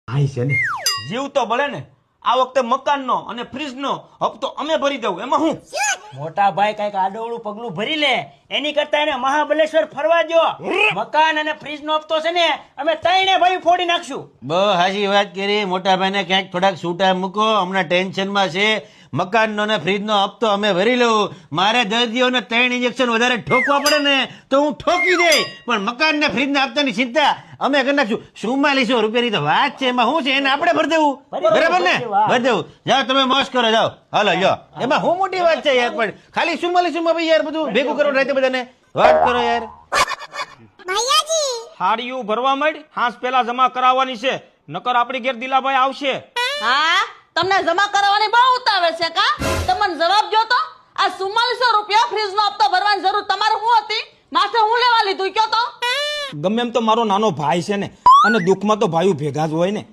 ભાઈ છે ને જીવ તો બળે ને આ વખતે મકાનનો અને ફ્રીજનો હપ્તો અમે ભરી દઉં એમાં હું મોટા ભાઈ કઈક આડોળું પગલું ભરી લે એની કરતા એને મહાબલેશ્વર ફરવા દો મકાન અને ફ્રીજ નો હપ્તો છે ને અમે ત્રણે ભાઈ ફોડી નાખશું. બહુ હાચી વાત કરી. મોટા ભાઈને ક્યાંક થોડાક છૂટા મૂકો, હમણાં ટેન્શનમાં છે. મકાનનો ને ફ્રીજનો હપ્તો અમે ભરી લઉં. મારે દર્દીઓને 3 ઇન્જેક્શન વધારે ઠોકવા પડે ને તો હું ઠોકી દે, પણ મકાન ને ફ્રીજના હપ્તાની ચિંતા અમે કરી નાખશું. 4400 રૂપિયાની તો વાત છે, એમાં શું છે, એને આપણે ભરી દેવું. બરાબર ને? ભરી દેવું. જાઓ તમે મોજ કરો, જાઓ. હાલો લ્યો, એમાં શું મોટી વાત છે યાર, પણ ખાલી 4400 માં ભાઈ યાર બધું ભેગું કરવાનું રાતે બધાને વાત કરો યાર. હાડિયું ભરવા માંડ, હાંસ પેલા જમા કરાવવાની છે, નકર આપણી ઘેર દિલાભાઈ આવશે. હા તમને જમા કરાવવાની બહુ ઉતાવળ છે કા? તમને જવાબ જો તો આ 4400 રૂપિયા ફ્રીજ નો હપ્તો ભરવાની જરૂર તમારે શું હતી? માથે હું લેવા લીધું કયો તો? ગમે એમ તો મારો નાનો ભાઈ છે ને, અને દુઃખમાં તો ભાઈઓ ભેગા જ હોય ને.